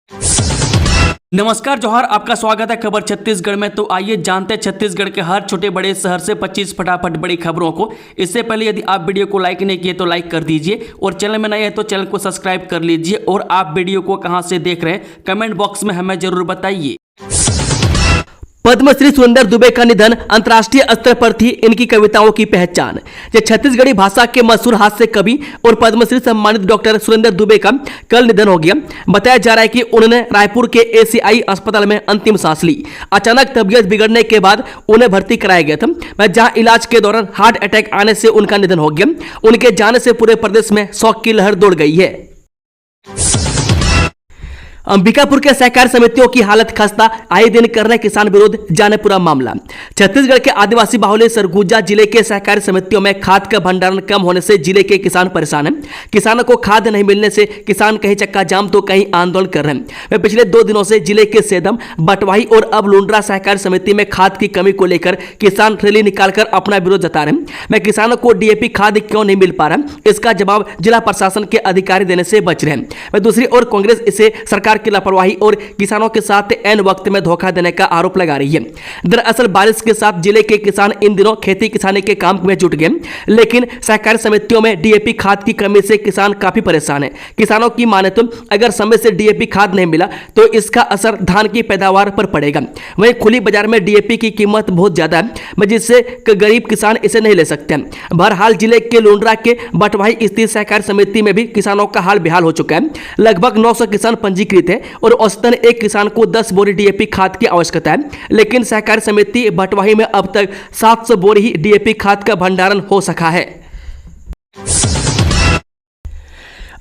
नमस्कार जोहार, आपका स्वागत है खबर छत्तीसगढ़ में। तो आइए जानते हैं छत्तीसगढ़ के हर छोटे बड़े शहर से 25 फटाफट बड़ी खबरों को। इससे पहले यदि आप वीडियो को लाइक नहीं किए तो लाइक कर दीजिए और चैनल में नए हैं तो चैनल को सब्सक्राइब कर लीजिए। और आप वीडियो को कहां से देख रहे हैं कमेंट बॉक्स में हमें जरूर बताइए। पद्मश्री सुरेंद्र दुबे का निधन, अंतर्राष्ट्रीय स्तर पर थी इनकी कविताओं की पहचान। ये छत्तीसगढ़ी भाषा के मशहूर हास्य कवि और पद्मश्री सम्मानित डॉक्टर सुरेंद्र दुबे का कल निधन हो गया। बताया जा रहा है कि उन्होंने रायपुर के एसीआई अस्पताल में अंतिम सांस ली। अचानक तबीयत बिगड़ने के बाद उन्हें भर्ती कराया गया था, जहां इलाज के दौरान हार्ट अटैक आने से उनका निधन हो गया। उनके जाने से पूरे प्रदेश में शोक की लहर दौड़ गई है। अंबिकापुर के सहकारी समितियों की हालत खस्ता, आए दिन कर रहे किसान विरोध, जाने पूरा मामला। छत्तीसगढ़ के आदिवासी बाहुल्य सरगुजा जिले के सहकारी समितियों में खाद का भंडारण कम होने से जिले के किसान परेशान हैं। किसानों को खाद नहीं मिलने से किसान कहीं चक्का जाम तो कहीं आंदोलन कर रहे हैं। वे पिछले 2 दिनों से जिले के सेदम, बटवाही और अब लुंड्रा सहकारी समिति में खाद की कमी को लेकर किसान रैली निकालकर अपना विरोध जता रहे हैं। मैं किसानों को डीएपी खाद क्यों नहीं मिल पा रहा, इसका जवाब जिला प्रशासन के अधिकारी देने से बच रहे हैं। वह दूसरी ओर कांग्रेस इसे सरकार की लापरवाही और किसानों के साथ ऐन वक्त में धोखा देने का आरोप लगा रही है। दरअसल बारिश के साथ जिले के किसान इन दिनों खेती किसानी के काम में जुट गए, लेकिन सहकारी समितियों में डीएपी खाद की कमी से किसान काफी परेशान है। किसानों की माने तो अगर समय से डीएपी खाद नहीं मिला तो इसका असर धान की पैदावार पर पड़ेगा। वहीं खुली बाजार में डीएपी की कीमत बहुत ज्यादा है, जिससे गरीब किसान इसे नहीं ले सकते। बहरहाल जिले के लुंड्रा के बटवाही स्थित सहकारी समिति में भी किसानों का हाल बेहाल हो चुका है। लगभग 900 किसान पंजीकृत है और औसतन एक किसान को 10 बोरी डीएपी खाद की आवश्यकता है, लेकिन सहकारी समिति बटवाही में अब तक 700 बोरी ही डीएपी खाद का भंडारण हो सका है।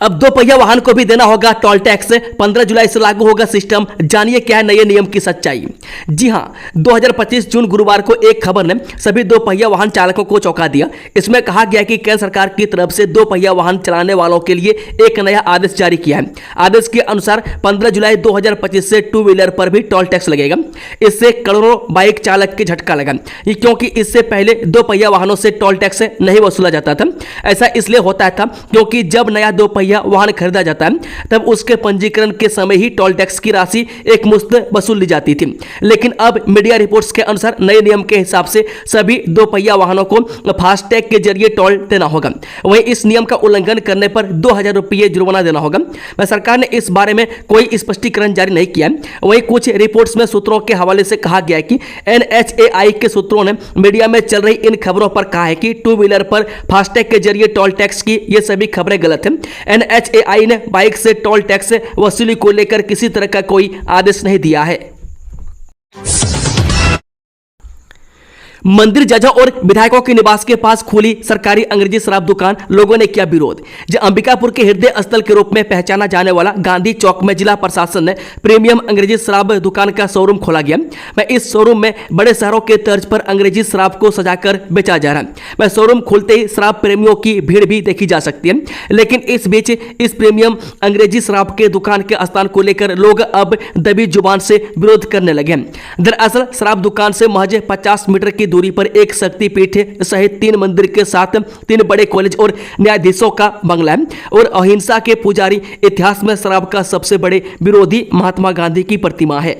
अब 2 पहिया वाहन को भी देना होगा टोल टैक्स, 15 जुलाई से लागू होगा सिस्टम। जानिए क्या है नए नियम की सच्चाई। जी हां, 2025 जून गुरुवार को एक खबर ने सभी 2 पहिया वाहन चालकों को चौंका दिया। इसमें कहा गया कि केंद्र सरकार की तरफ से 2 पहिया वाहन चलाने वालों के लिए एक नया आदेश जारी किया है। आदेश के अनुसार 15 जुलाई 2025 से 2 व्हीलर पर भी टोल टैक्स लगेगा। इससे करोड़ों बाइक चालक के झटका लगा, क्योंकि इससे पहले 2 पहिया वाहनों से टोल टैक्स नहीं वसूला जाता था। ऐसा इसलिए होता था क्योंकि जब नया 2 पहिया वाहन खरीदा जाता है तब उसके पंजीकरण के समय ही टोल टैक्स की राशि एक मुश्त वसूल ली जाती थी। लेकिन अब मीडिया रिपोर्ट्स के अनुसार नए नियम के हिसाब से सभी 2 पहिया वाहनों को फास्टैग के जरिए टोल देना होगा। वहीं इस नियम का उल्लंघन करने पर 2000 रुपये जुर्माना देना होगा। सरकार ने इस बारे में कोई स्पष्टीकरण जारी नहीं किया। वहीं कुछ रिपोर्ट्स में सूत्रों के हवाले से कहा गया कि एनएचएआई के सूत्रों ने मीडिया में चल रही इन खबरों पर कहा है कि 2 व्हीलर पर फास्टैग के जरिए टोल टैक्स की ये सभी खबरें गलत हैं। एनएचएआई ने बाइक से टोल टैक्स वसूली को लेकर किसी तरह का कोई आदेश नहीं दिया है। मंदिर जजों और विधायकों के निवास के पास खुली सरकारी अंग्रेजी शराब दुकान, लोगों ने किया विरोध। जो अंबिकापुर के हृदय स्थल के रूप में पहचाना जाने वाला गांधी चौक में जिला प्रशासन ने प्रीमियम अंग्रेजी शराब दुकान का शोरूम खोला गया। मैं इस शोरूम में बड़े शहरों के तर्ज पर अंग्रेजी शराब को सजाकर बेचा जा रहा है। मैं शोरूम खुलते ही शराब प्रेमियों की भीड़ भी देखी जा सकती है, लेकिन इस बीच इस प्रीमियम अंग्रेजी शराब के दुकान के स्थान को लेकर लोग अब दबी जुबान से विरोध करने लगे। दरअसल शराब दुकान से महज 50 मीटर की दूरी पर एक शक्तिपीठ सहित 3 मंदिर के साथ 3 बड़े कॉलेज और न्यायाधीशों का बंगला है और अहिंसा के पुजारी, इतिहास में शराब का सबसे बड़े विरोधी महात्मा गांधी की प्रतिमा है।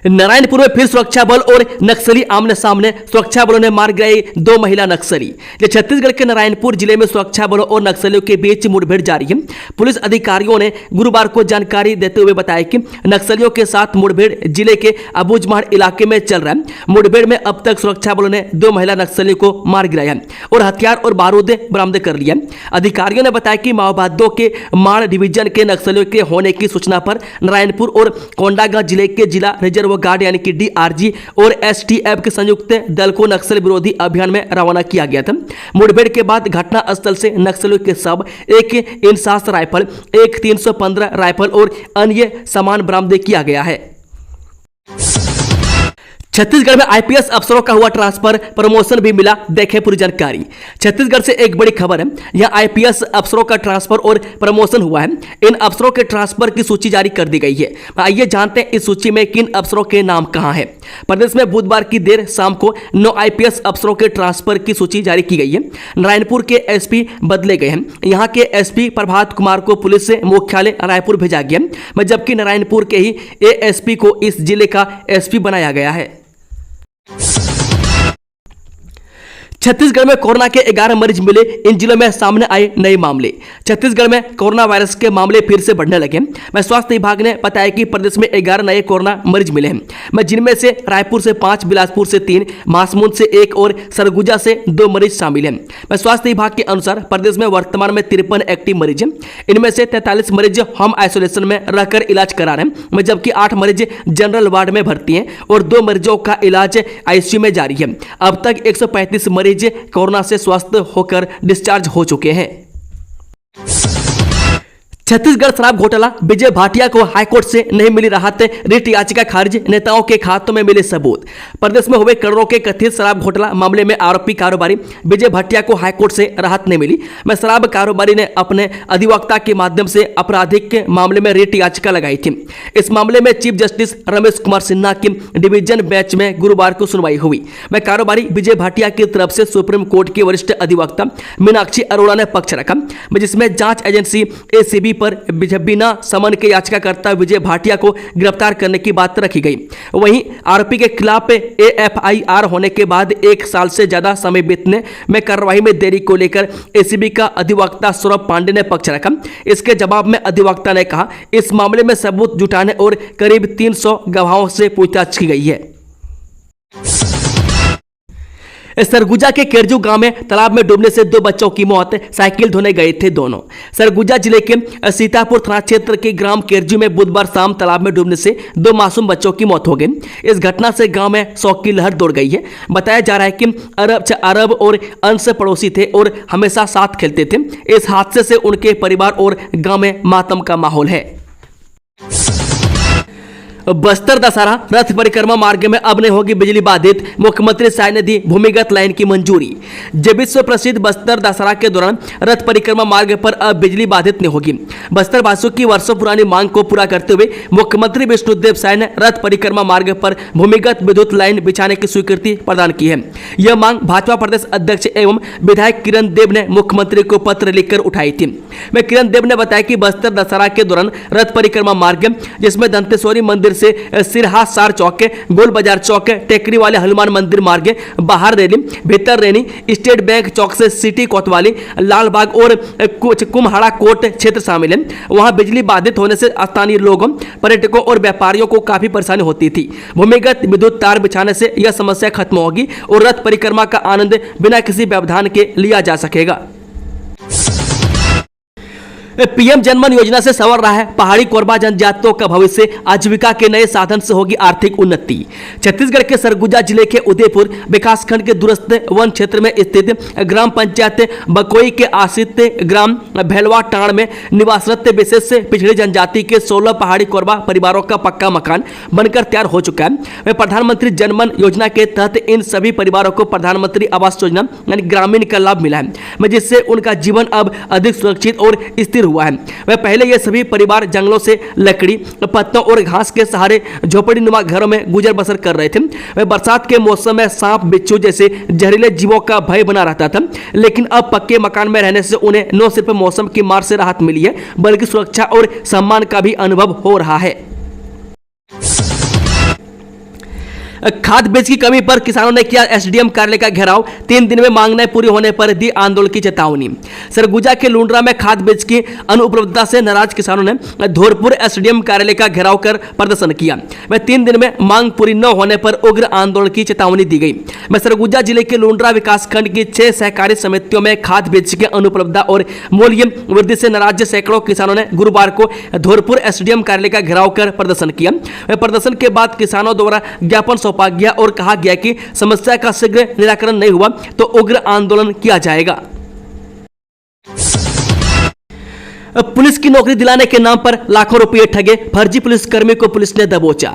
नारायणपुर में फिर सुरक्षा बल और नक्सली आमने सामने, सुरक्षा बलों ने मार गिराई 2 महिला नक्सली। छत्तीसगढ़ के नारायणपुर जिले में सुरक्षा बलों और नक्सलियों के बीच मुठभेड़ जारी है। पुलिस अधिकारियों ने गुरुवार को जानकारी देते हुए बताया कि नक्सलियों के साथ मुठभेड़ जिले के अबूझमाड़ इलाके में चल रहा है। मुठभेड़ में अब तक सुरक्षा बलों ने 2 महिला नक्सलियों को मार गिराया और हथियार और बारूद बरामद कर लिया। अधिकारियों ने बताया कि माओवादियों के माड़ डिवीजन के नक्सलियों के होने की सूचना पर नारायणपुर और कोंडागांव जिले के जिला रिजर्व गार्ड यानी कि डीआरजी और एसटीएफ के संयुक्त दल को नक्सल विरोधी अभियान में रवाना किया गया था। मुठभेड़ के बाद घटना स्थल से नक्सलियों के शव, एक इंसास राइफल, एक 315 राइफल और अन्य सामान बरामद किया गया है। छत्तीसगढ़ में आईपीएस अफसरों का हुआ ट्रांसफर, प्रमोशन भी मिला, देखें पूरी जानकारी। छत्तीसगढ़ से एक बड़ी खबर है, यहां आईपीएस अफसरों का ट्रांसफर और प्रमोशन हुआ है। इन अफसरों के ट्रांसफर की सूची जारी कर दी गई है। आइए जानते हैं इस सूची में किन अफसरों के नाम कहां हैं। प्रदेश में बुधवार की देर शाम को 9 आईपीएस अफसरों के ट्रांसफर की सूची जारी की गई है। नारायणपुर के एसपी बदले गए हैं। यहां के एसपी प्रभात कुमार को पुलिस से मुख्यालय रायपुर भेजा गया, जबकि नारायणपुर के ही एएसपी को इस जिले का एसपी बनाया गया है। छत्तीसगढ़ में कोरोना के 11 मरीज मिले, इन जिलों में सामने आए नए मामले। छत्तीसगढ़ में कोरोना वायरस के मामले फिर से बढ़ने लगे। स्वास्थ्य विभाग ने बताया कि प्रदेश में 11 नए कोरोना मरीज मिले हैं, जिनमें से रायपुर से 5, बिलासपुर से 3, महासमुंद से 1 और सरगुजा से 2 मरीज शामिल हैं। स्वास्थ्य विभाग के अनुसार प्रदेश में वर्तमान में 53 एक्टिव मरीज हैं। इनमें से 43 मरीज होम आइसोलेशन में रहकर इलाज करा रहे हैं, जबकि 8 मरीज जनरल वार्ड में भर्ती हैं और 2 मरीजों का इलाज आईसीयू में जारी है। अब तक 135 मरीज कोरोना से स्वस्थ होकर डिस्चार्ज हो चुके हैं। छत्तीसगढ़ शराब घोटाला, विजय भाटिया को हाईकोर्ट से नहीं मिली राहत, रिट याचिका खारिज, नेताओं के खातों में मिले सबूत। प्रदेश में हुए करोड़ों के कथित शराब घोटाला मामले में आरोपी कारोबारी विजय भाटिया को हाईकोर्ट से राहत नहीं मिली। शराब कारोबारी ने अपने अधिवक्ता के माध्यम से आपराधिक मामले में रिट याचिका लगाई थी। इस मामले में चीफ जस्टिस रमेश कुमार सिन्हा की डिवीजन बेंच में गुरुवार को सुनवाई हुई। कारोबारी विजय भाटिया की तरफ से सुप्रीम कोर्ट के वरिष्ठ अधिवक्ता मीनाक्षी अरोड़ा ने पक्ष रखा, जिसमें जांच एजेंसी एसीबी पर बिना समन के याचिकाकर्ता विजय भाटिया को गिरफ्तार करने की बात रखी गई। वहीं आरोपी के खिलाफ एएफआईआर होने के बाद 1 साल से ज्यादा समय बीतने में कार्रवाई में देरी को लेकर एसीबी का अधिवक्ता सौरभ पांडे ने पक्ष रखा। इसके जवाब में अधिवक्ता ने कहा, इस मामले में सबूत जुटाने और करीब 300 गवाहों से पूछताछ की गई है। सरगुजा के केरजू गांव में तालाब में डूबने से 2 बच्चों की मौत, साइकिल धोने गए थे दोनों। सरगुजा जिले के सीतापुर थाना क्षेत्र के ग्राम केरजू में बुधवार शाम तालाब में डूबने से 2 मासूम बच्चों की मौत हो गई। इस घटना से गांव में शोक की लहर दौड़ गई है। बताया जा रहा है कि अरब और अंश पड़ोसी थे और हमेशा साथ खेलते थे। इस हादसे से उनके परिवार और गांव में मातम का माहौल है। बस्तर दशहरा रथ परिक्रमा मार्ग में अब नहीं होगी बिजली बाधित, मुख्यमंत्री शाह ने दी भूमिगत लाइन की मंजूरी। जब विश्व प्रसिद्ध बस्तर दशहरा के दौरान रथ परिक्रमा मार्ग पर अब बिजली बाधित नहीं होगी। बस्तर वासियों की वर्षों पुरानी मांग को पूरा करते हुए मुख्यमंत्री विष्णुदेव साय ने रथ परिक्रमा मार्ग पर भूमिगत विद्युत लाइन बिछाने की स्वीकृति प्रदान की है। यह मांग भाजपा प्रदेश अध्यक्ष एवं विधायक किरण देव ने मुख्यमंत्री को पत्र लिखकर उठाई थी। किरण देव ने बताया कि बस्तर दशहरा के दौरान रथ परिक्रमा मार्ग, जिसमें दंतेश्वरी मंदिर से सिरहा सार चौक, गोल बाजार चौक, टेकरी वाले हनुमान मंदिर मार्ग, बाहर रेली, भीतर रेनी, स्टेट बैंक चौक से सिटी कोतवाली, लालबाग और कुछ कुम्हाड़ा कोट क्षेत्र शामिल है। वहां बिजली बाधित होने से स्थानीय लोगों, पर्यटकों और व्यापारियों को काफी परेशानी होती थी। भूमिगत विद्युत तार बिछाने से यह समस्या खत्म होगी और रथ परिक्रमा का आनंद बिना किसी व्यवधान के लिया जा सकेगा। पीएम जनमन योजना से संवर रहा है पहाड़ी कोरबा जनजातियों का भविष्य, आजीविका के नए साधन से होगी आर्थिक उन्नति। छत्तीसगढ़ के सरगुजा जिले के उदयपुर विकासखंड के दूरस्थ वन क्षेत्र में स्थित ग्राम पंचायत बकोई के आश्रित ग्राम भेलवा टाण में निवासरत विशेष पिछड़ी जनजाति के 16 पहाड़ी कोरबा परिवारों का पक्का मकान बनकर तैयार हो चुका है। प्रधानमंत्री जनमन योजना के तहत इन सभी परिवारों को प्रधानमंत्री आवास योजना यानी ग्रामीण का लाभ मिला है, जिससे उनका जीवन अब अधिक सुरक्षित और स्थिर हुआ है। वह पहले ये सभी परिवार जंगलों से लकड़ी, पत्तों और घास के सहारे झोपड़ी नुमा घरों में गुजर बसर कर रहे थे। वह बरसात के मौसम में सांप, बिच्छू जैसे जहरीले जीवों का भय बना रहता था, लेकिन अब पक्के मकान में रहने से उन्हें न सिर्फ मौसम की मार से राहत मिली है, बल्कि सुरक्षा और सम्मान का भी अनुभव हो रहा है। खाद बीज की कमी पर किसानों ने किया एसडीएम कार्यालय का घेराव, 3 दिन में मांग न पूरी होने पर दी आंदोलन की चेतावनी। सरगुजा के लुंड्रा में खाद बीज की अनुपलब्धता से नाराज किसानों ने धौरपुर एसडीएम कार्यालय का घेराव कर प्रदर्शन किया। 3 दिन में मांग पूरी न होने पर उग्र आंदोलन की चेतावनी दी गई। सरगुजा जिले के लुंड्रा विकासखंड की 6 सहकारी समितियों में खाद बीज की अनुपलब्धता और मूल्य वृद्धि से नाराज सैकड़ों किसानों ने गुरुवार को धौरपुर एसडीएम कार्यालय का घेराव कर प्रदर्शन किया। प्रदर्शन के बाद किसानों द्वारा ज्ञापन सौंपा गया और कहा गया कि समस्या का शीघ्र निराकरण नहीं हुआ तो उग्र आंदोलन किया जाएगा। पुलिस की नौकरी दिलाने के नाम पर लाखों रुपए ठगे फर्जी पुलिसकर्मी को पुलिस ने दबोचा।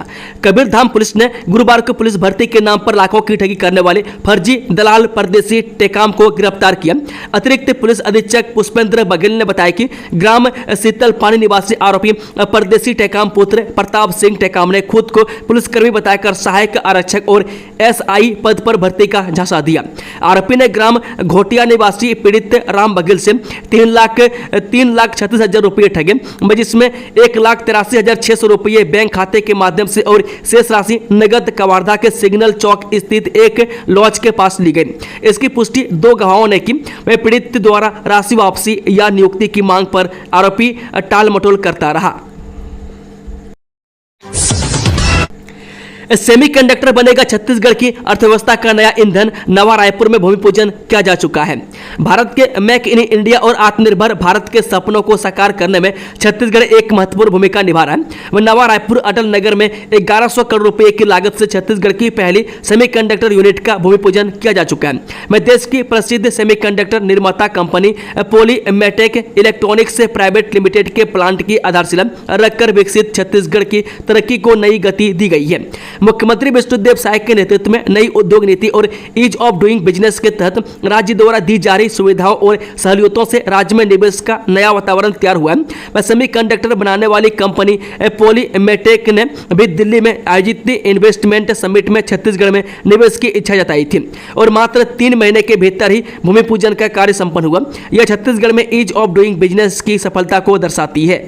कबीरधाम पुलिस ने गुरुवार को पुलिस भर्ती के नाम पर लाखों की ठगी करने वाले फर्जी दलाल परदेसी टेकाम को गिरफ्तार किया। अतिरिक्त पुलिस अधीक्षक पुष्पेंद्र बघेल ने बताया कि ग्राम शीतल पानी निवासी आरोपी परदेसी टेकाम पुत्र प्रताप सिंह टेकाम ने खुद को पुलिसकर्मी बताकर सहायक आरक्षक और SI पद पर भर्ती का झांसा दिया। आरोपी ने ग्राम घोटिया निवासी पीड़ित राम बघेल से 3,36,000 रुपये ठगे, जिसमें 1,83,600 रुपये बैंक खाते के माध्यम से और शेष राशि नगद कवारधा के सिग्नल चौक स्थित एक लॉज के पास ली गई। इसकी पुष्टि 2 गवाहों ने की। वह पीड़ित द्वारा राशि वापसी या नियुक्ति की मांग पर आरोपी टाल मटोल करता रहा। सेमीकंडक्टर बनेगा छत्तीसगढ़ की अर्थव्यवस्था का नया ईंधन, नवा रायपुर में भूमि पूजन किया जा चुका है। भारत के मेक इन इंडिया और आत्मनिर्भर भारत के सपनों को साकार करने में छत्तीसगढ़ एक महत्वपूर्ण भूमिका निभा रहा है। वह नवा रायपुर अटल नगर में 1100 करोड़ रुपए की लागत से छत्तीसगढ़ की पहली सेमीकंडक्टर यूनिट का भूमि पूजन किया जा चुका है। वह देश की प्रसिद्ध सेमीकंडक्टर निर्माता कंपनी पॉलीमेटेक इलेक्ट्रॉनिक्स प्राइवेट लिमिटेड के प्लांट की आधारशिला रखकर विकसित छत्तीसगढ़ की तरक्की को नई गति दी गई है। मुख्यमंत्री विष्णुदेव साय के नेतृत्व में नई उद्योग नीति और ईज ऑफ डूइंग बिजनेस के तहत राज्य द्वारा दी जा रही सुविधाओं और सहूलियतों से राज्य में निवेश का नया वातावरण तैयार हुआ है। सेमीकंडक्टर बनाने वाली कंपनी पॉलीमेटेक ने भी दिल्ली में आयोजित इन्वेस्टमेंट समिट में छत्तीसगढ़ में निवेश की इच्छा जताई थी और मात्र 3 महीने के भीतर ही भूमि पूजन का कार्य संपन्न हुआ। यह छत्तीसगढ़ में ईज ऑफ डूइंग बिजनेस की सफलता को दर्शाती है।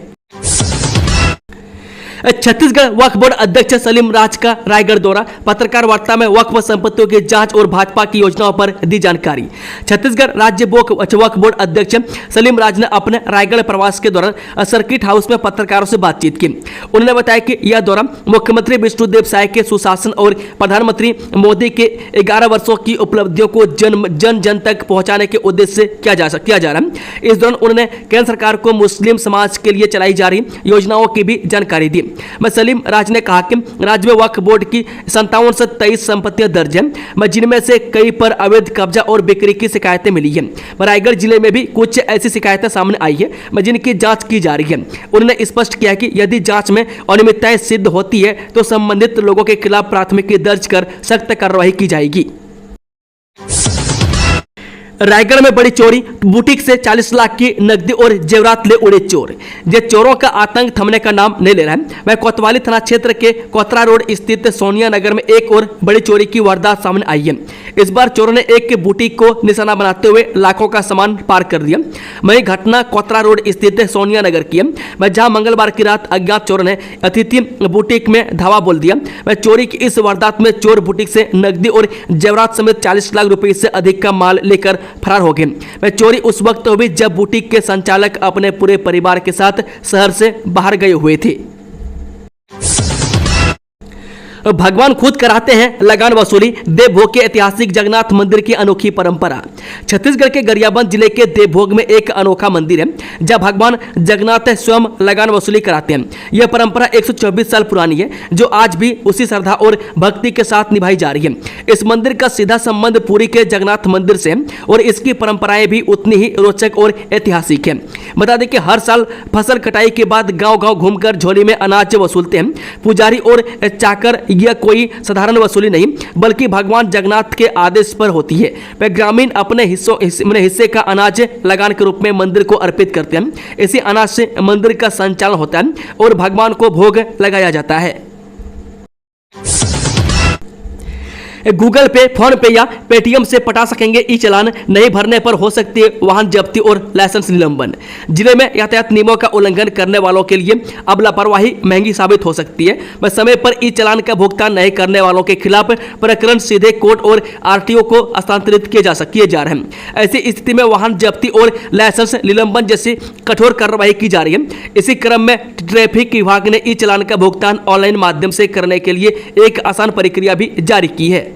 छत्तीसगढ़ वक्फ बोर्ड अध्यक्ष सलीम राज का रायगढ़ दौरा, पत्रकार वार्ता में वक्फ संपत्तियों की जांच और भाजपा की योजनाओं पर दी जानकारी। छत्तीसगढ़ राज्य वक्फ बोर्ड अध्यक्ष सलीम राज ने अपने रायगढ़ प्रवास के दौरान सर्किट हाउस में पत्रकारों से बातचीत की। उन्होंने बताया कि यह दौरा मुख्यमंत्री विष्णुदेव साय के सुशासन और प्रधानमंत्री मोदी के 11 वर्षों की उपलब्धियों को जन जन तक पहुंचाने के उद्देश्य से किया जा रहा है। इस दौरान उन्होंने केंद्र सरकार को मुस्लिम समाज के लिए चलाई जा रही योजनाओं की भी जानकारी दी। सलीम राज ने कहा कि राज्य में वक्फ बोर्ड की 57 से 23 संपत्तियां दर्ज हैं, जिनमें से कई पर अवैध कब्जा और बिक्री की शिकायतें मिली हैं। रायगढ़ जिले में भी कुछ ऐसी शिकायतें सामने आई है जिनकी जांच की जा रही है। उन्होंने स्पष्ट किया कि यदि जांच में अनियमितताएं सिद्ध होती है तो संबंधित लोगों के खिलाफ प्राथमिकी दर्ज कर सख्त कार्रवाई की जाएगी। रायगढ़ में बड़ी चोरी, बुटीक से 40 लाख की नकदी और जेवरात ले उड़े चोर। ये चोरों का आतंक थमने का नाम नहीं ले रहा है। वह कोतवाली थाना क्षेत्र के कोतरा रोड स्थित सोनिया नगर में एक और बड़ी चोरी की वारदात सामने आई है। इस बार चोरों ने एक के बुटीक को निशाना बनाते हुए लाखों का सामान पार कर दिया। वही घटना कोतरा रोड स्थित सोनिया नगर की है, जहां मंगलवार की रात अज्ञात चोरों ने अतिथि बुटीक में धावा बोल दिया। वह चोरी की इस वारदात में चोर बुटीक से नकदी और जेवरात समेत 40 लाख रुपए से अधिक का माल लेकर फरार हो गए। वह चोरी उस वक्त हुई जब बुटीक के संचालक अपने पूरे परिवार के साथ शहर से बाहर गए हुए थे। भगवान खुद कराते हैं लगान वसूली, देवभोग के ऐतिहासिक जगन्नाथ मंदिर की अनोखी परंपरा। छत्तीसगढ़ के गरियाबंद जिले के देवभोग में एक अनोखा मंदिर है जहां भगवान जगन्नाथ स्वयं लगान वसूली कराते हैं। यह परंपरा 124 साल पुरानी है, जो आज भी उसी श्रद्धा और भक्ति के साथ निभाई जा रही है। इस मंदिर का सीधा संबंध पुरी के जगन्नाथ मंदिर से है और इसकी परंपराएं भी उतनी ही रोचक और ऐतिहासिक है। बता दें कि हर साल फसल कटाई के बाद गांव-गांव घूमकर झोली में अनाज वसूलते हैं पुजारी और चाकर। यह कोई साधारण वसूली नहीं बल्कि भगवान जगन्नाथ के आदेश पर होती है। वह ग्रामीण अपने हिस्से का अनाज लगान के रूप में मंदिर को अर्पित करते हैं। इसी अनाज से मंदिर का संचालन होता है और भगवान को भोग लगाया जाता है। गूगल पे, फोन पे या पेटीएम से पटा सकेंगे ई चालान, नहीं भरने पर हो सकती है वाहन जब्ती और लाइसेंस निलंबन। जिले में यातायात नियमों का उल्लंघन करने वालों के लिए अब लापरवाही महंगी साबित हो सकती है। बस समय पर ई चालान का भुगतान नहीं करने वालों के खिलाफ प्रकरण सीधे कोर्ट और आरटीओ को हस्तांतरित किए जा रहे हैं। ऐसी स्थिति में वाहन जब्ती और लाइसेंस निलंबन जैसी कठोर कार्रवाई की जा रही है। इसी क्रम में ट्रैफिक विभाग ने ई चालान का भुगतान ऑनलाइन माध्यम से करने के लिए एक आसान प्रक्रिया भी जारी की है।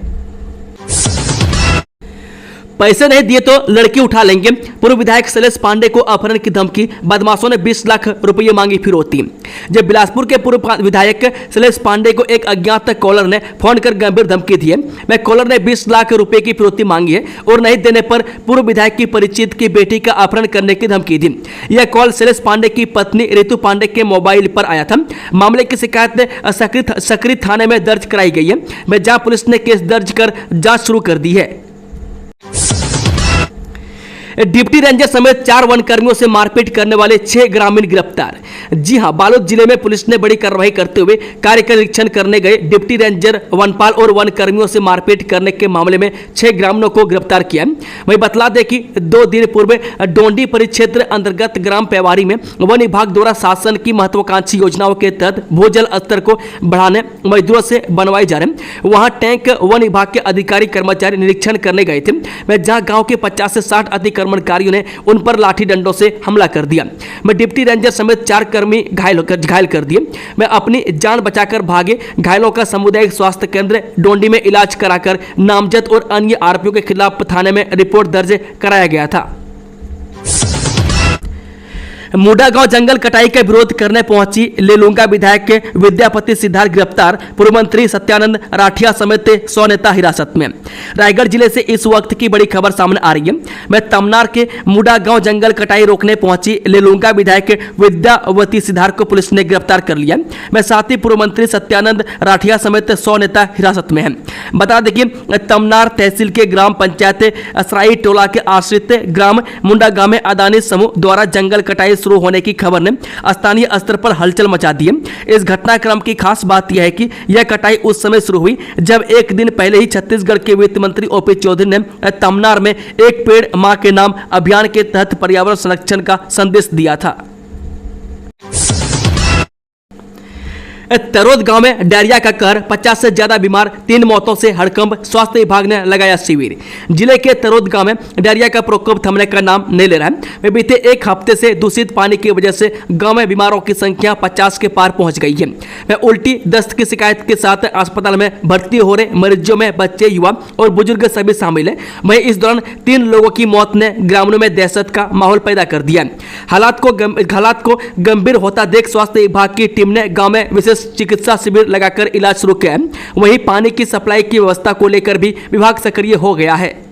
पैसे नहीं दिए तो लड़की उठा लेंगे। पूर्व विधायक शैलेश पांडे को अपहरण की धमकी, बदमाशों ने 20 लाख रुपये मांगी फिरौती। जब बिलासपुर के पूर्व विधायक शैलेश पांडे को एक अज्ञात कॉलर ने फोन कर गंभीर धमकी दी है। मैं कॉलर ने 20 लाख रुपए की फिरौती मांगी है और नहीं देने पर पूर्व विधायक की परिचित की बेटी का अपहरण करने की धमकी दी। यह कॉल शैलेश पांडे की पत्नी रितु पांडे के मोबाइल पर आया था। मामले की शिकायत सकरी थाने में दर्ज कराई गई है। जहां पुलिस ने केस दर्ज कर जांच शुरू कर दी है। डिप्टी रेंजर समेत 4 वन कर्मियों से मारपीट करने वाले 6 ग्रामीण गिरफ्तार। जी हां, बालोद जिले में पुलिस ने बड़ी कार्रवाई करते हुए कार्य का निरीक्षण करने गए डिप्टी रेंजर, वनपाल और वन कर्मियों से मारपीट करने के मामले में 6 ग्रामीणों को गिरफ्तार किया। वहीं बतला दें कि 2 दिन पूर्व डोंडी परिक्षेत्र अंतर्गत ग्राम पेवारी में वन विभाग द्वारा शासन की महत्वाकांक्षी योजनाओं के तहत भूजल स्तर को बढ़ाने मजदूरों से बनवाए जा रहे वहां टैंक वन विभाग के अधिकारी कर्मचारी निरीक्षण करने गए थे। जहां गांव के 50 से 60 अतिक्रमणकारियों ने उन पर लाठी डंडों से हमला कर दिया। डिप्टी रेंजर समेत 4 कर्मी घायल कर दिए। अपनी जान बचाकर भागे। घायलों का सामुदायिक स्वास्थ्य केंद्र डोंडी में इलाज कराकर नामजद और अन्य आरोपियों के खिलाफ थाने में रिपोर्ट दर्ज कराया गया था। मुंडा गांव जंगल कटाई का विरोध करने पहुंची लेलूंगा विधायक के विद्यापति सिद्धार्थ गिरफ्तार। पूर्व मंत्री सत्यानंद राठिया समेत 100 नेता हिरासत में। रायगढ़ जिले से इस वक्त की बड़ी खबर सामने आ रही है। तमनार के मुंडा गांव जंगल कटाई रोकने पहुंची लेलूंगा विधायक विद्यावती सिद्धार्थ को पुलिस ने गिरफ्तार कर लिया। साथ ही पूर्व मंत्री सत्यानंद राठिया समेत 100 नेता हिरासत में हैं। बता दें कि तमनार तहसील के ग्राम पंचायत असराई टोला के आश्रित ग्राम मुंडा गांव में अदानी समूह द्वारा जंगल कटाई शुरू होने की खबर ने स्थानीय स्तर पर हलचल मचा दी है। इस घटनाक्रम की खास बात यह है कि यह कटाई उस समय शुरू हुई जब एक दिन पहले ही छत्तीसगढ़ के वित्त मंत्री ओपी चौधरी ने तमनार में एक पेड़ मां के नाम अभियान के तहत पर्यावरण संरक्षण का संदेश दिया था। तरोद गांव में डायरिया का कहर, 50 से ज्यादा बीमार, 3 मौतों से हड़कंप, स्वास्थ्य विभाग ने लगाया शिविर। जिले के तरोद गांव में डायरिया का प्रकोप थमने का नाम नहीं ले रहा है। बीते एक हफ्ते से दूषित पानी की वजह से गांव में बीमारों की संख्या 50 के पार पहुंच गई है। उल्टी दस्त की शिकायत के साथ अस्पताल में भर्ती हो रहे मरीजों में बच्चे, युवा और बुजुर्ग सभी शामिल है। वहीं इस दौरान 3 लोगों की मौत ने ग्रामीणों में दहशत का माहौल पैदा कर दिया। हालात को गंभीर होता देख स्वास्थ्य विभाग की टीम ने गाँव में विशेष चिकित्सा शिविर लगाकर इलाज शुरू किया है। वहीं पानी की सप्लाई की व्यवस्था को लेकर भी विभाग सक्रिय हो गया है।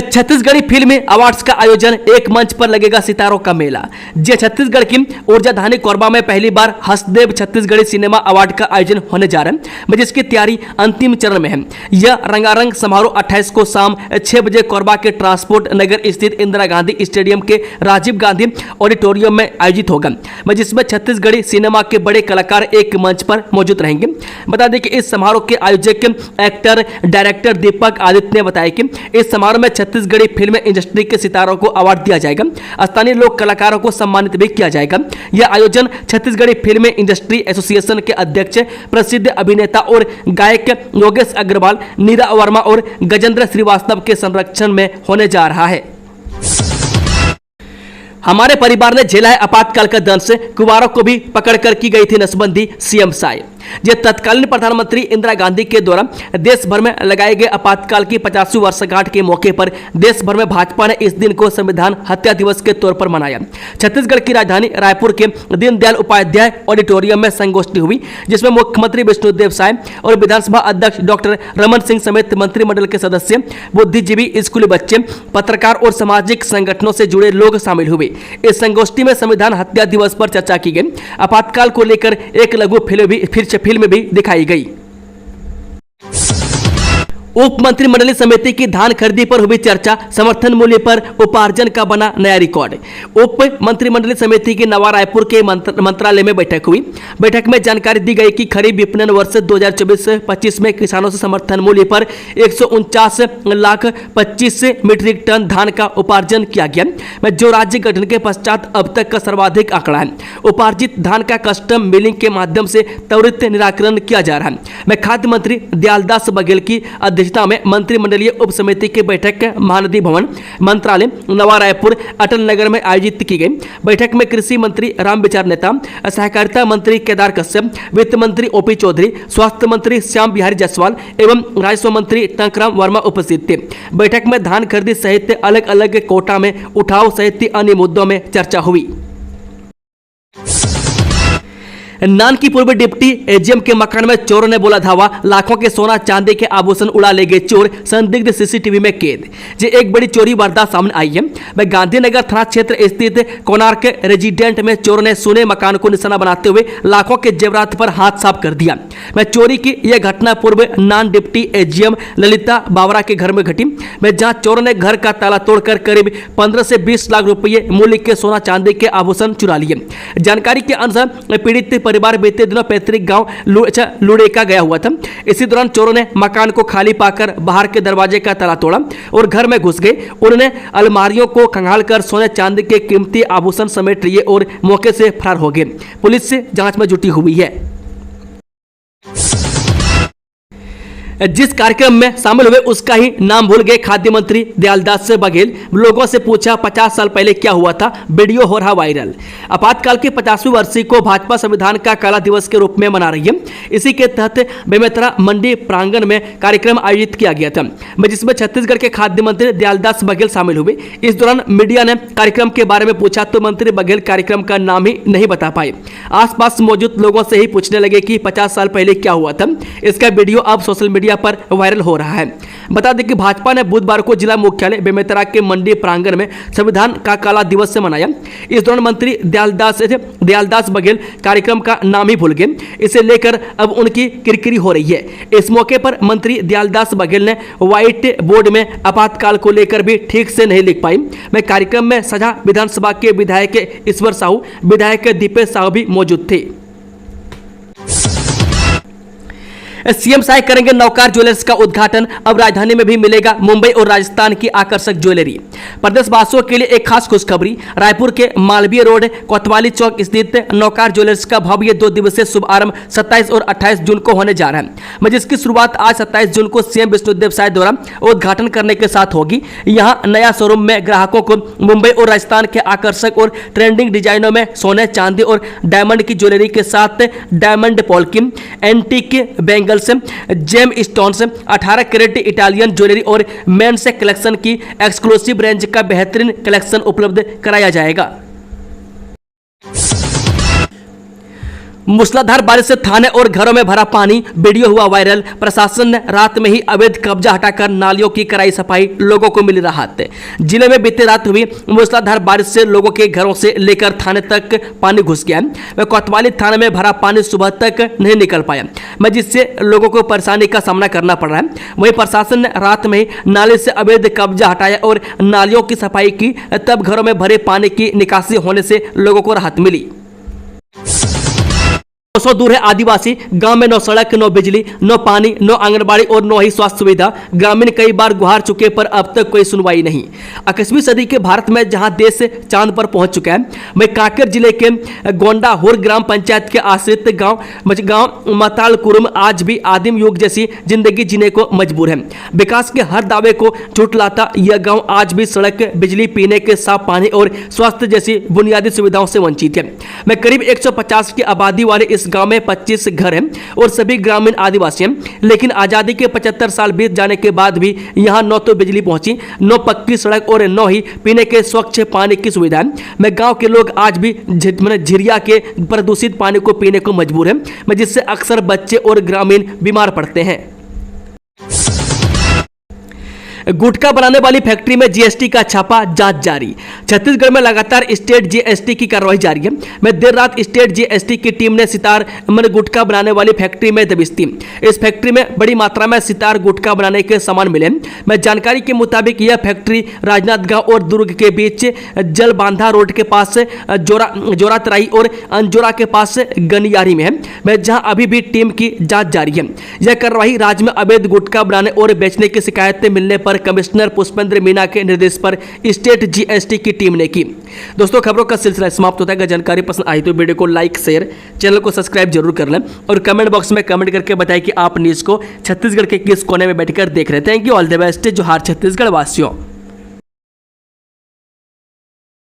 छत्तीसगढ़ी फिल्म अवार्ड्स का आयोजन, एक मंच पर लगेगा सितारों का मेला। जी, छत्तीसगढ़ की ऊर्जाधानी कोरबा में पहली बार हंसदेव छत्तीसगढ़ी सिनेमा अवार्ड का आयोजन होने जा रहा है, जिसकी तैयारी अंतिम चरण में है। यह रंगारंग समारोह 28 को शाम 6 बजे कोरबा के ट्रांसपोर्ट नगर स्थित इंदिरा गांधी स्टेडियम के राजीव गांधी ऑडिटोरियम में आयोजित होगा, जिसमें छत्तीसगढ़ी सिनेमा के बड़े कलाकार एक मंच पर मौजूद रहेंगे। बता दें कि इस समारोह के आयोजक एक्टर डायरेक्टर दीपक आदित्य ने बताया कि इस समारोह में छत्तीसगढ़ी फिल्म इंडस्ट्री के सितारों को अवार्ड दिया जाएगा। स्थानीय लोक कलाकारों को सम्मानित भी किया जाएगा। यह आयोजन छत्तीसगढ़ी फिल्म इंडस्ट्री एसोसिएशन के अध्यक्ष, प्रसिद्ध अभिनेता और गायक योगेश अग्रवाल, नीरा वर्मा और गजेंद्र श्रीवास्तव के संरक्षण में होने जा रहा है। हमारे परिवार ने झेला है आपातकाल का दंश, कुवारों को भी पकड़कर की गई थी नसबंदी, सीएम साय। यह तत्कालीन प्रधानमंत्री इंदिरा गांधी के द्वारा देश भर में लगाए गए आपातकाल की 50वीं वर्षगांठ के मौके पर देश भर में भाजपा ने इस दिन को संविधान हत्या दिवस के तौर पर मनाया। छत्तीसगढ़ की राजधानी रायपुर के दीनदयाल उपाध्याय ऑडिटोरियम में संगोष्ठी हुई, जिसमें मुख्यमंत्री विष्णुदेव साय और विधानसभा अध्यक्ष डॉक्टर रमन सिंह समेत मंत्रिमंडल के सदस्य, बुद्धिजीवी, स्कूली बच्चे, पत्रकार और सामाजिक संगठनों से जुड़े लोग शामिल हुए। इस संगोष्ठी में संविधान हत्या दिवस पर चर्चा की गई। आपातकाल को लेकर एक लघु फिल्म भी दिखाई गई। उप मंत्रिमंडलीय समिति की धान खरीदी पर हुई चर्चा, समर्थन मूल्य पर उपार्जन का बना नया रिकॉर्ड। उप मंत्रिमंडलीय समिति की नवा रायपुर के मंत्रालय में बैठक हुई। बैठक में जानकारी दी गई कि खरीफ विपणन वर्ष 2024-25 में किसानों से समर्थन मूल्य पर 149,25,000 मीट्रिक टन धान का उपार्जन किया गया, जो राज्य गठन के पश्चात अब तक का सर्वाधिक आंकड़ा है। उपार्जित धान का कस्टम मिलिंग के माध्यम से त्वरित निराकरण किया जा रहा है। खाद्य मंत्री दयालदास बघेल की अध्यक्षता में मंत्रिमंडलीय उप समिति की बैठक महानदी भवन मंत्रालय नवा रायपुर अटल नगर में आयोजित की गई। बैठक में कृषि मंत्री रामविचार नेता, सहकारिता मंत्री केदार कश्यप, वित्त मंत्री ओपी चौधरी, स्वास्थ्य मंत्री श्याम बिहारी जायसवाल एवं राजस्व मंत्री टंकराम वर्मा उपस्थित थे। बैठक में धान खरीदी सहित अलग अलग कोटा में उठाव सहित अन्य मुद्दों में चर्चा हुई। नान की पूर्व डिप्टी एजीएम के मकान में चोरों ने बोला धावा, लाखों के सोना चांदी के आभूषण उड़ा ले गए चोर, संदिग्ध सीसीटीवी में कैद। जे एक बड़ी चोरी वारदात सामने आई है। वह गांधीनगर थाना क्षेत्र स्थित कोणार्क रेजिडेंट में चोरों ने सुने मकान को निशाना बनाते हुए लाखों के जेवरात पर हाथ साफ कर दिया। वह चोरी की यह घटना पूर्व नान डिप्टी एजीएम ललिता बावरा के घर में घटी। वह जहां चोरों ने घर का ताला तोड़कर करीब 15 से 20 लाख रुपये मूल्य के सोना चांदी के आभूषण चुरा लिए। जानकारी के अनुसार पीड़ित परिवार बीते दिनों पैतृक गांव लुड़ेका गया हुआ था। इसी दौरान चोरों ने मकान को खाली पाकर बाहर के दरवाजे का ताला तोड़ा और घर में घुस गए। उन्होंने अलमारियों को खंगालकर सोने चांदी के कीमती आभूषण समेट लिए और मौके से फरार हो गए। पुलिस से जांच में जुटी हुई है। जिस कार्यक्रम में शामिल हुए उसका ही नाम भूल गए खाद्य मंत्री दयालदास बघेल। लोगों से पूछा 50 साल पहले क्या हुआ था, वीडियो हो रहा वायरल। आपातकाल की 50वीं वर्षी को भाजपा संविधान का काला दिवस के रूप में मना रही है। इसी के तहत बेमेतरा मंडी प्रांगण में कार्यक्रम आयोजित किया गया था, जिसमें छत्तीसगढ़ के खाद्य मंत्री दयालदास बघेल शामिल हुए। इस दौरान मीडिया ने कार्यक्रम के बारे में पूछा तो मंत्री बघेल कार्यक्रम का नाम ही नहीं बता पाए। आसपास मौजूद लोगों से ही पूछने लगे कि 50 साल पहले क्या हुआ था। इसका वीडियो अब सोशल मीडिया पर वायरल हो रहा है। बता दें कि भाजपा ने बुधवार को जिला मुख्यालय बेमेतरा के मंडी प्रांगण में संविधान का काला दिवस से मनाया। इस दौरान मंत्री दयालदास बघेल कार्यक्रम का नाम ही भूल गए। इसे लेकर अब उनकी किरकिरी हो रही है। इस मौके पर मंत्री दयालदास बघेल ने व्हाइट बोर्ड में आपातकाल को लेकर भी ठीक से नहीं लिख पाई। मैं कार्यक्रम में सजा विधानसभा के विधायक ईश्वर साहू, विधायक दीपेश साहू भी मौजूद थे। सीएम साय करेंगे नौकार ज्वेलर्स का उद्घाटन। अब राजधानी में भी मिलेगा मुंबई और राजस्थान की आकर्षक ज्वेलरी। प्रदेशवासियों के लिए एक खास खुशखबरी। रायपुर के मालवीय रोड कोतवाली चौक स्थित नौकार ज्वेलर्स का भव्य 2 दिवसीय शुभारंभ 27 और 28 जून को होने जा रहा है, जिसकी शुरुआत आज 27 जून को सीएम विष्णुदेव साय द्वारा उद्घाटन करने के साथ होगी। यहाँ नया शोरूम में ग्राहकों को मुंबई और राजस्थान के आकर्षक और ट्रेंडिंग डिजाइनों में सोने, चांदी और डायमंड की ज्वेलरी के साथ डायमंड पॉलिकिन, एंटीक बैंगल से जेम स्टोन से 18 कैरेट इटालियन ज्वेलरी और मेंस कलेक्शन की एक्सक्लूसिव रेंज का बेहतरीन कलेक्शन उपलब्ध कराया जाएगा। मूसलाधार बारिश से थाने और घरों में भरा पानी, वीडियो हुआ वायरल। प्रशासन ने रात में ही अवैध कब्जा हटाकर नालियों की कराई सफाई, लोगों को मिली राहत। जिले में बीते रात हुई मूसलाधार बारिश से लोगों के घरों से लेकर थाने तक पानी घुस गया। वह कोतवाली थाने में भरा पानी सुबह तक नहीं निकल पाया, जिससे लोगों को परेशानी का सामना करना पड़ रहा है। वहीं प्रशासन ने रात में ही नाले से अवैध कब्जा हटाया और नालियों की सफाई की, तब घरों में भरे पानी की निकासी होने से लोगों को राहत मिली। 200 दूर है आदिवासी गांव में, नो सड़क, नो बिजली, नो पानी, नो आंगनबाड़ी और नो ही स्वास्थ्य सुविधा। ग्रामीण कई बार गुहार चुके पर अब तक कोई सुनवाई नहीं। 21वीं सदी के भारत में जहां देश चांद पर पहुंच चुका है, वहीं कांकेर जिले के गोंडाहुर ग्राम पंचायत के आश्रित गांव मतालकुरुम आज भी आदिम युग जैसी जिंदगी जीने को मजबूर है। विकास के हर दावे को झुठलाता यह गाँव आज भी सड़क, बिजली, पीने के साफ पानी और स्वास्थ्य जैसी बुनियादी सुविधाओं से वंचित है। मैं करीब 150 की आबादी वाले इस गांव में 25 घर हैं और सभी ग्रामीण आदिवासी हैं। लेकिन आजादी के 75 साल बीत जाने के बाद भी यहां न तो बिजली पहुंची, न पक्की सड़क और न ही पीने के स्वच्छ पानी की सुविधा है। मैं गांव के लोग आज भी झिरिया के प्रदूषित पानी को पीने को मजबूर हैं, जिससे अक्सर बच्चे और ग्रामीण बीमार पड़ते हैं। गुटखा बनाने वाली फैक्ट्री में जीएसटी का छापा, जांच जारी। छत्तीसगढ़ में लगातार स्टेट जीएसटी की कार्रवाई जारी है। मैं देर रात स्टेट जीएसटी की टीम ने सितार गुटखा बनाने वाली फैक्ट्री में दबिश दी। इस फैक्ट्री में बड़ी मात्रा में सितार गुटखा बनाने के सामान मिले। मैं जानकारी के मुताबिक यह फैक्ट्री राजनांदगांव और दुर्ग के बीच जलबांधा रोड के पास जोरातराई और अंजोरा के पास गनियारी में है, मैं जहां अभी भी टीम की जांच जारी है। यह कार्रवाई राज्य में अवैध गुटखा बनाने और बेचने की शिकायतें मिलने पर और कमिश्नर पुष्पेंद्र मीना के निर्देश पर स्टेट जीएसटी की टीम ने की। दोस्तों, खबरों का सिलसिला समाप्त होता है। अगर जानकारी पसंद आई तो वीडियो को लाइक, शेयर, चैनल को सब्सक्राइब जरूर कर लें और कमेंट बॉक्स में कमेंट करके बताएं कि आप न्यूज़ को छत्तीसगढ़ के किस कोने में बैठकर देख रहे हैं। Thank you, all the best, जोहार छत्तीसगढ़ वासियों।